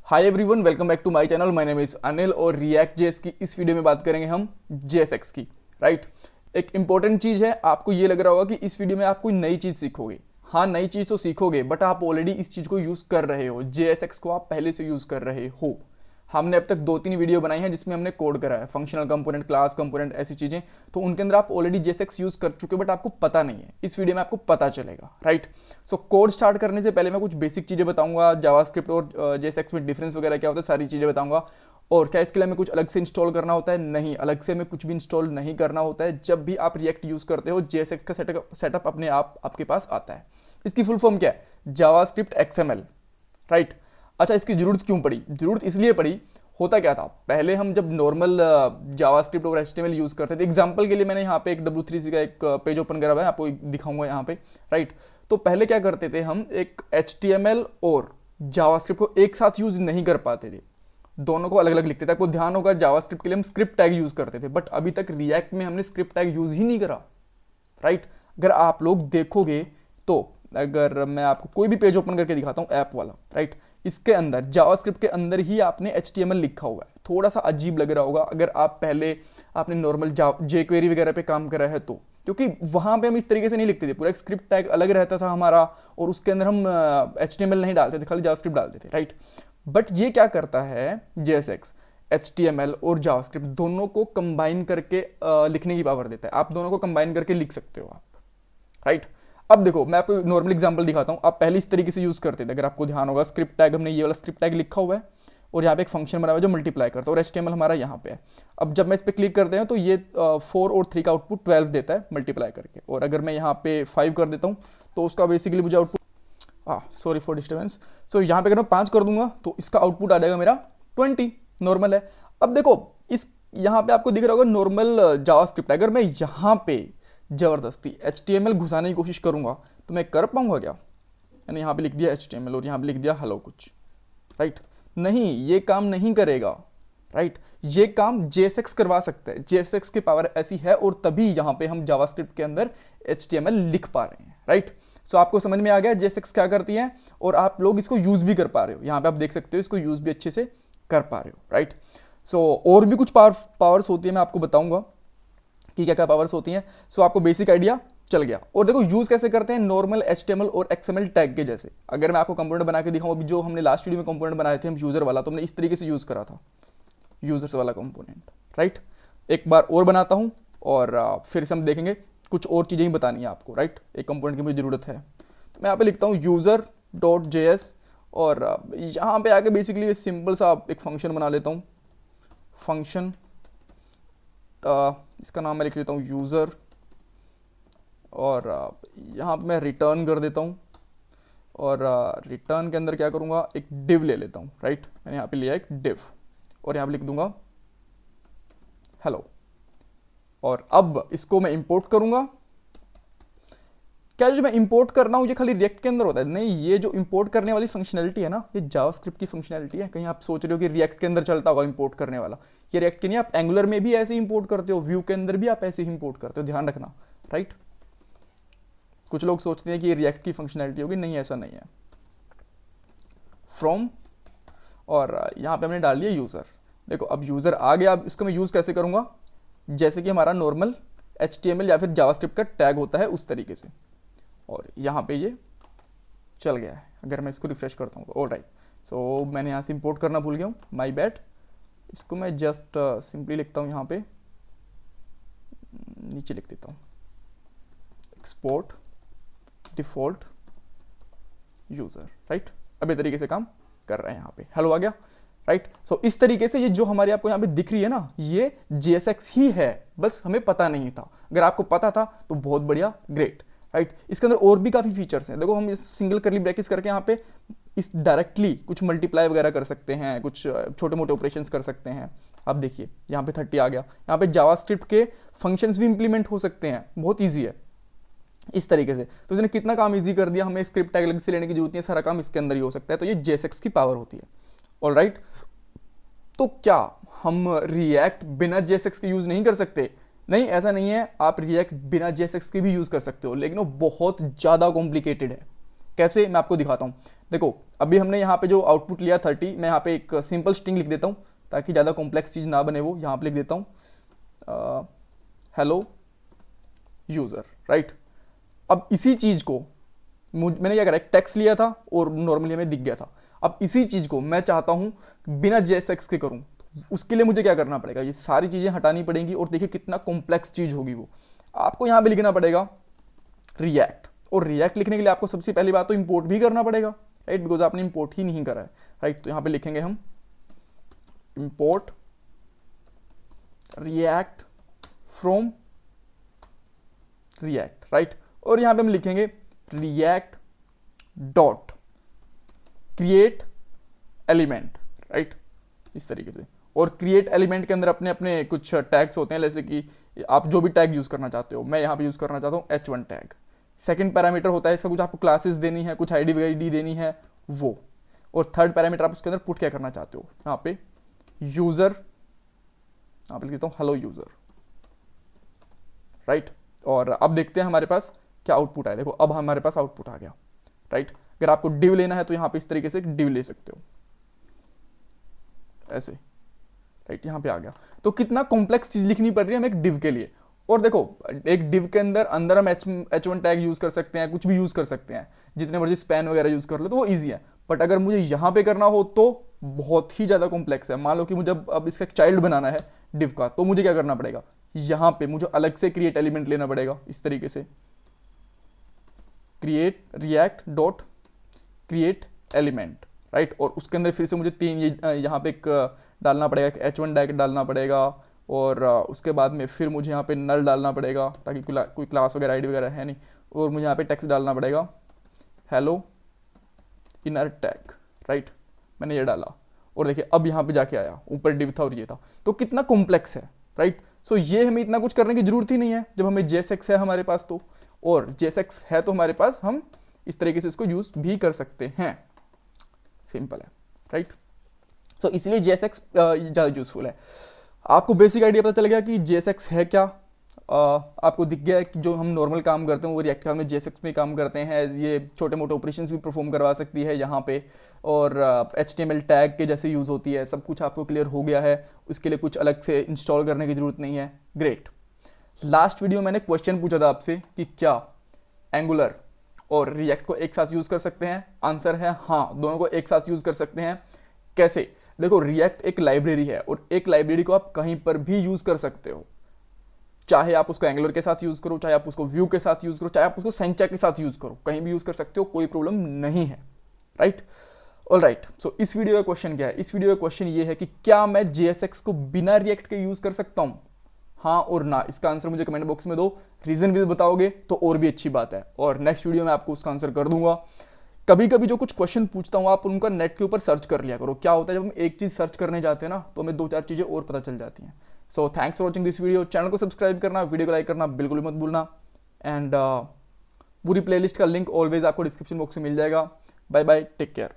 Hi everyone, welcome back to my channel. My name is Anil और React JS की इस video में बात करेंगे हम जेएसएक्स की। राइट, एक इंपॉर्टेंट चीज़ है। आपको ये लग रहा होगा कि इस वीडियो में आप कोई नई चीज़ सीखोगे। हाँ, नई चीज़ तो सीखोगे, बट आप ऑलरेडी इस चीज़ को यूज़ कर रहे हो। जेएसएक्स को आप पहले से यूज़ कर रहे हो। हमने अब तक 2-3 वीडियो बनाई हैं जिसमें हमने कोड करा है, फंक्शनल कंपोनेंट, क्लास कंपोनेंट, ऐसी चीज़ें। तो उनके अंदर आप ऑलरेडी जेएसएक्स यूज़ कर चुके हो, बट आपको पता नहीं है। इस वीडियो में आपको पता चलेगा। राइट, सो कोड स्टार्ट करने से पहले मैं कुछ बेसिक चीज़ें बताऊंगा। जावास्क्रिप्ट और जेएसएक्स में डिफरेंस वगैरह क्या होता है, सारी चीज़ें बताऊंगा। और क्या इसके लिए हमें कुछ अलग से इंस्टॉल करना होता है? नहीं, अलग से हमें कुछ भी इंस्टॉल नहीं करना होता है। जब भी आप रिएक्ट यूज़ करते हो, जेएसएक्स का सेटअप अपने आप आपके पास आता है। इसकी फुल फॉर्म क्या है? JavaScript XML. राइट, अच्छा, इसकी जरूरत क्यों पड़ी? जरूरत इसलिए पड़ी, होता क्या था, पहले हम जब नॉर्मल जावास्क्रिप्ट और एचटीएमएल यूज़ करते थे। एग्जांपल के लिए मैंने यहाँ पे एक W3C का एक पेज ओपन करा हुआ है, आपको दिखाऊंगा यहाँ पे। राइट, तो पहले क्या करते थे, हम एक एचटीएमएल और जावास्क्रिप्ट को एक साथ यूज़ नहीं कर पाते थे, दोनों को अलग अलग लिखते थे। आपको ध्यान होगा, जावास्क्रिप्ट के लिए हम स्क्रिप्ट टैग यूज़ करते थे, बट अभी तक रिएक्ट में हमने स्क्रिप्ट टैग यूज़ ही नहीं करा। राइट, अगर आप लोग देखोगे तो, अगर मैं आपको कोई भी पेज ओपन करके दिखाता हूँ ऐप वाला, राइट, इसके अंदर जावास्क्रिप्ट के अंदर ही आपने एचटीएमएल लिखा हुआ है। थोड़ा सा अजीब लग रहा होगा अगर आप पहले आपने नॉर्मल जेक्वेरी वगैरह पे काम करा है तो, क्योंकि वहाँ पे हम इस तरीके से नहीं लिखते थे। पूरा एक स्क्रिप्ट टैग अलग रहता था हमारा, और उसके अंदर हम एचटीएमएल नहीं डालते थे, खाली जावास्क्रिप्ट डालते थे। राइट, बट ये क्या करता है, जेएसएक्स एचटीएमएल और जावास्क्रिप्ट दोनों को कंबाइन करके लिखने की पावर देता है। आप दोनों को कंबाइन करके लिख सकते हो आप। राइट, अब देखो, मैं आपको नॉर्मल एग्जांपल दिखाता हूं। आप पहले इस तरीके से यूज करते थे, अगर आपको ध्यान होगा, स्क्रिप्ट टैग, हमने ये वाला स्क्रिप्ट टैग लिखा हुआ है और यहाँ पे एक फंक्शन बना हुआ है जो मल्टीप्लाई करता है, और एचटीएमएल हमारा यहाँ पे है। अब जब मैं इस पर क्लिक करते हैं तो ये 4 और 3 का आउटपुट 12 देता है मल्टीप्लाई करके, और अगर मैं यहाँ पे 5 कर देता हूँ तो उसका बेसिकली मुझे आउटपुट, सॉरी फॉर डिस्टर्बेंस, सो यहाँ पे अगर मैं 5 कर दूंगा तो इसका आउटपुट आ जाएगा मेरा 20। नॉर्मल है। अब देखो, इस यहाँ पे आपको दिख रहा होगा नॉर्मल जावास्क्रिप्ट। अगर मैं यहाँ पे जबरदस्ती एचटीएमएल घुसाने की कोशिश करूंगा तो मैं कर पाऊंगा क्या? मैंने यहाँ पे लिख दिया एचटीएमएल और यहाँ पे लिख दिया हेलो कुछ। राइट, नहीं, ये काम नहीं करेगा। राइट, ये काम जेएसएक्स करवा सकता है। जेएसएक्स की पावर ऐसी है, और तभी यहाँ पे हम जावास्क्रिप्ट के अंदर एचटीएमएल लिख पा रहे हैं। राइट, सो आपको समझ में आ गया जेएसएक्स क्या करती है, और आप लोग इसको यूज भी कर पा रहे हो। यहाँ पे आप देख सकते हो, इसको यूज भी अच्छे से कर पा रहे हो। राइट, सो और भी कुछ पावर्स होती है, मैं आपको बताऊंगा कि क्या क्या पावर्स होती हैं। सो आपको बेसिक आइडिया चल गया। और देखो, यूज कैसे करते हैं, नॉर्मल एचटीएमएल और एक्सएमएल टैग के जैसे। अगर मैं आपको कंपोनेंट बना के दिखाऊं, अभी जो हमने लास्ट वीडियो में कंपोनेंट बनाए थे हम यूजर वाला, तो हमने इस तरीके से यूज करा था यूजर्स वाला कंपोनेंट। राइट, एक बार और बनाता हूं और फिर से हम देखेंगे, कुछ और चीजें ही बतानी है आपको। राइट, एक कंपोनेंट की मुझे जरूरत है, तो मैं यहाँ पे लिखता हूँ user.js, और यहाँ पे आके बेसिकली सिंपल सा एक फंक्शन बना लेता हूँ। फंक्शन, इसका नाम मैं लिख लेता हूँ यूज़र, और यहाँ पे मैं रिटर्न कर देता हूँ, और रिटर्न के अंदर क्या करूँगा, एक डिव ले लेता हूँ। राइट, मैंने यहाँ पे लिया एक डिव, और यहाँ पे लिख दूंगा हेलो, और अब इसको मैं इंपोर्ट करूँगा। क्या जो मैं इंपोर्ट कर रहा हूँ ये खाली रिएक्ट के अंदर होता है? नहीं, ये जो इंपोर्ट करने वाली फंक्शनैलिटी है ना, ये जावास्क्रिप्ट की फंक्शनैलिटी है। कहीं आप सोच रहे हो कि रिएक्ट के अंदर चलता होगा इंपोर्ट करने वाला, ये रिएक्ट के नहीं। आप एंगुलर में भी ऐसे इंपोर्ट करते हो, व्यू के अंदर भी आप ऐसे ही इंपोर्ट करते हो, ध्यान रखना। राइट, कुछ लोग सोचते हैं कि ये रिएक्ट की फंक्शनैलिटी होगी, नहीं, ऐसा नहीं है। फ्रॉम, और यहाँ पे हमने डाल दिया यूज़र। देखो, अब यूज़र आ गया। अब इसको मैं यूज़ कैसे करूँगा, जैसे कि हमारा नॉर्मल एचटीएमएल या फिर जावास्क्रिप्ट का टैग होता है उस तरीके से, और यहाँ पे ये चल गया है। अगर मैं इसको रिफ्रेश करता हूँ तो ऑल राइट। सो मैंने यहाँ से इंपोर्ट करना भूल गया हूँ, माय बैड। इसको मैं जस्ट सिंपली लिखता हूँ, यहाँ पे नीचे लिख देता हूँ एक्सपोर्ट डिफॉल्ट यूज़र। राइट, अब ये तरीके से काम कर रहा है। यहाँ पे हेलो आ गया। राइट, सो इस तरीके से ये जो हमारी आपको यहाँ पे दिख रही है ना, ये जेएसएक्स ही है, बस हमें पता नहीं था। अगर आपको पता था तो बहुत बढ़िया, ग्रेट। राइट, इसके अंदर और भी काफ़ी फीचर्स हैं। देखो, हम इस सिंगल करली ब्रैकेट्स करके यहाँ पे इस डायरेक्टली कुछ मल्टीप्लाई वगैरह कर सकते हैं, कुछ छोटे मोटे ऑपरेशंस कर सकते हैं। आप देखिए, यहाँ पे 30 आ गया। यहाँ पे जावास्क्रिप्ट के फंक्शंस भी इंप्लीमेंट हो सकते हैं, बहुत ईजी है इस तरीके से। तो इसने कितना काम ईजी कर दिया, हमें स्क्रिप्ट टैग अलग से लेने की जरूरत नहीं है, सारा काम इसके अंदर ही हो सकता है। तो ये जेएसएक्स की पावर होती है। ऑल राइट, तो क्या हम रिएक्ट बिना जेएसएक्स के यूज़ नहीं कर सकते? नहीं, ऐसा नहीं है। आप रिएक्ट बिना जेएसएक्स के भी यूज़ कर सकते हो, लेकिन वो बहुत ज़्यादा कॉम्प्लिकेटेड है। कैसे, मैं आपको दिखाता हूँ। देखो अभी हमने यहाँ पे जो आउटपुट लिया 30, मैं यहाँ पे एक सिंपल स्ट्रिंग लिख देता हूँ ताकि ज़्यादा कॉम्प्लेक्स चीज़ ना बने। वो यहाँ पे लिख देता हूँ हेलो यूज़र, राइट। अब इसी चीज़ को मैंने क्या करा, एक टेक्स्ट लिया था और नॉर्मली हमें दिख गया था। अब इसी चीज़ को मैं चाहता हूँ बिना JSX के करूँ, उसके लिए मुझे क्या करना पड़ेगा, ये सारी चीज़ें हटानी पड़ेंगी और देखिए कितना कॉम्प्लेक्स चीज़ होगी वो। आपको यहाँ पे लिखना पड़ेगा रिएक्ट, और रिएक्ट लिखने के लिए आपको सबसे पहली बात तो इंपोर्ट भी करना पड़ेगा, राइट, बिकॉज आपने इंपोर्ट ही नहीं करा है, राइट। तो यहाँ पे लिखेंगे हम import react from react, right. और यहाँ पे हम लिखेंगे react dot create element, right, इस तरीके से। और क्रिएट एलिमेंट के अंदर अपने अपने कुछ टैग्स होते हैं, जैसे कि आप जो भी टैग यूज़ करना चाहते हो। मैं यहाँ पे यूज़ करना चाहता हूँ H1 टैग। सेकंड पैरामीटर होता है इसका, कुछ आपको क्लासेस देनी है, कुछ आईडी वाईडी देनी है वो। और थर्ड पैरामीटर आप उसके अंदर पुट क्या करना चाहते हो, यहाँ पे यूज़र, यहाँ पे लिख देता हूँ हेलो यूज़र, राइट। और अब देखते हैं हमारे पास क्या आउटपुट आया। देखो अब हमारे पास आउटपुट आ गया, राइट। अगर आपको डिव लेना है तो यहाँ पे इस तरीके से डिव ले सकते हो, ऐसे, राइट, यहाँ पे आ गया। तो कितना कॉम्प्लेक्स चीज लिखनी पड़ रही है हमें एक डिव के लिए। और देखो एक डिव के अंदर हम H1 टैग यूज कर सकते हैं, कुछ भी यूज कर सकते हैं, जितने मर्जी स्पैन वगैरह यूज कर लो तो वो ईजी है। बट अगर मुझे यहाँ पे करना हो तो बहुत ही ज़्यादा कॉम्प्लेक्स है। मान लो कि मुझे अब इसका एक चाइल्ड बनाना है डिव का, तो मुझे क्या करना पड़ेगा, यहाँ पे मुझे अलग से क्रिएट एलिमेंट लेना पड़ेगा, इस तरीके से create react dot create element, right. और उसके अंदर फिर से मुझे तीन यहाँ पे एक डालना पड़ेगा, H1 टैग डालना पड़ेगा, और उसके बाद में फिर मुझे यहाँ पे नल डालना पड़ेगा ताकि कोई क्लास वगैरह आईडी वगैरह है नहीं। और मुझे यहाँ पे टेक्स्ट डालना पड़ेगा हेलो इनर टैग, राइट। मैंने ये डाला और देखिए अब यहाँ पे जाके आया, ऊपर डिव था और ये था। तो कितना कॉम्प्लेक्स है, राइट। सो ये हमें इतना कुछ करने की जरूरत ही नहीं है जब हमें JSX है हमारे पास तो। और JSX है तो हमारे पास हम इस तरीके से इसको यूज भी कर सकते हैं, सिंपल है, राइट। सो इसलिए JSX ज़्यादा यूजफुल है। आपको बेसिक आइडिया पता चल गया कि JSX है क्या। आपको दिख गया कि जो हम नॉर्मल काम करते हैं वो रिएक्ट में JSX में काम करते हैं। ये छोटे मोटे ऑपरेशंस भी परफॉर्म करवा सकती है यहाँ पे, और HTML टैग के जैसे यूज़ होती है। सब कुछ आपको क्लियर हो गया है, उसके लिए कुछ अलग से इंस्टॉल करने की ज़रूरत नहीं है। ग्रेट। लास्ट वीडियो मैंने क्वेश्चन पूछा था आपसे कि क्या एंगुलर और रिएक्ट को एक साथ यूज़ कर सकते हैं। आंसर है हाँ, दोनों को एक साथ यूज़ कर सकते हैं। कैसे? देखो रिएक्ट एक लाइब्रेरी है और एक लाइब्रेरी को आप कहीं पर भी यूज़ कर सकते हो। चाहे आप उसको एंगुलर के साथ यूज़ करो, चाहे आप उसको व्यू के साथ यूज़ करो, चाहे आप उसको सेंचा के साथ यूज़ करो, कहीं भी यूज़ कर सकते हो, कोई प्रॉब्लम नहीं है, राइट। All right. सो इस वीडियो का क्वेश्चन क्या है? इस वीडियो का क्वेश्चन ये है कि क्या मैं JSX को बिना रिएक्ट के यूज़ कर सकता हूँ, हाँ और ना। इसका आंसर मुझे कमेंट बॉक्स में दो। रीजन भी बताओगे तो और भी अच्छी बात है, और नेक्स्ट वीडियो में आपको उसका आंसर कर दूंगा। कभी कभी जो कुछ क्वेश्चन पूछता हूँ आप उनका नेट के ऊपर सर्च कर लिया करो। क्या होता है जब हम एक चीज़ सर्च करने जाते हैं ना तो हमें दो चार चीज़ें और पता चल जाती हैं। So thanks for watching this video. Channel को सब्सक्राइब करना, वीडियो को लाइक करना बिल्कुल मत भूलना। एंड पूरी प्लेलिस्ट का लिंक ऑलवेज आपको डिस्क्रिप्शन बॉक्स में मिल जाएगा। Bye bye, take care.